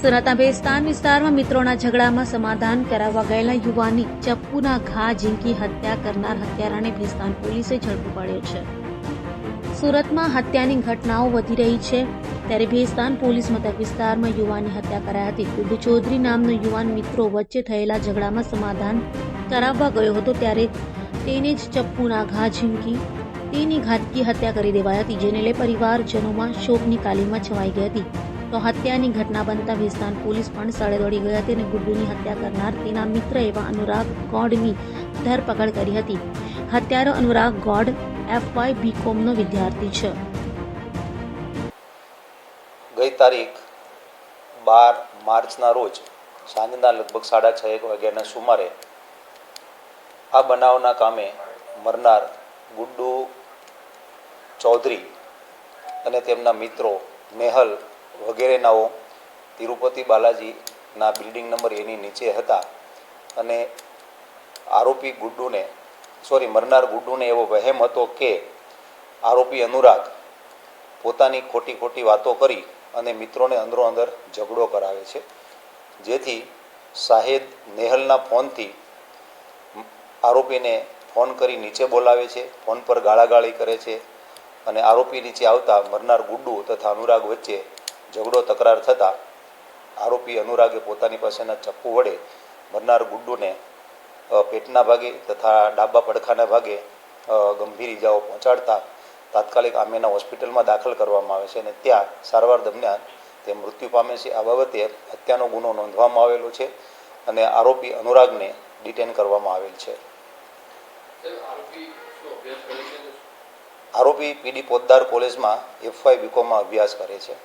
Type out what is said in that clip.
સુરતના ભેસ્તાન વિસ્તારમાં મિત્રોના ઝઘડામાં સમાધાન કરાવવા ગયેલા યુવાનની ચપ્પુના ઘા ઝીંકી હત્યા કરનાર હત્યારાને ભેસ્તાન પોલીસે ઝડપી પાડ્યો છે. સુરતમાં હત્યાની ઘટનાઓ વધી રહી છે ત્યારે ભેસ્તાન પોલીસ મથક વિસ્તારમાં યુવાનની હત્યા કરાઈ હતી. ગુડ્ડુ ચૌધરી નામનો યુવાન મિત્રો વચ્ચે થયેલા ઝઘડામાં સમાધાન કરાવવા ગયો હતો ત્યારે તેને જ ચપ્પુના ઘા ઝીંકી તેની ઘાતકી હત્યા કરી દેવાઈ હતી, જેને લઈ પરિવારજનોમાં શોકની કાલીમાં છવાઈ ગઈ હતી. તો હત્યાની ઘટના બનતા ભેસ્તાન પોલીસ પણ સ્થળે દોડી ગઈ હતી અને ગુડ્ડુની હત્યા કરનાર તેના મિત્ર એવા અનુરાગ ગોડની ધરપકડ કરી હતી. હત્યારો અનુરાગ ગોડ FY BComનો વિદ્યાર્થી છે. ગઈ તારીખ 12 માર્ચના રોજ સાંજના લગભગ 6:30 વાગ્યાના સુમારે આ બનાવના કામે મરનાર ગુડ્ડુ ચૌધરી અને તેમના મિત્રો મેહલ વગેરેનાઓ તિરુપતિ બાલાજીના બિલ્ડિંગ નંબર એની નીચે હતા અને મરનાર ગુડ્ડુને એવો વહેમ હતો કે આરોપી અનુરાગ પોતાની ખોટી વાતો કરી અને મિત્રોને અંદરો અંદર ઝઘડો કરાવે છે, જેથી શાહિદ નેહલના ફોનથી આરોપીને ફોન કરી નીચે બોલાવે છે, ફોન પર ગાળાગાળી કરે છે અને આરોપી નીચે આવતા મરનાર ગુડ્ડુ તથા અનુરાગ વચ્ચે ઝઘડો તકરાર થતાં આરોપી અનુરાગે પોતાની પાસેના ચપ્પુ વડે મરનાર ગુડ્ડુને પેટના ભાગે તથા ડાબા પડખાના ભાગે ગંભીર ઇજાઓ પહોંચાડતા તાત્કાલિક આમેના હોસ્પિટલમાં દાખલ કરવામાં આવે છે અને ત્યાં સારવાર દરમિયાન તે મૃત્યુ પામે છે. આ બાબતે હત્યાનો ગુનો નોંધવામાં આવેલો છે અને આરોપી અનુરાગને ડિટેન કરવામાં આવેલ છે. આરોપી PD પોદ્દાર કોલેજમાં FY BComમાં અભ્યાસ કરે છે.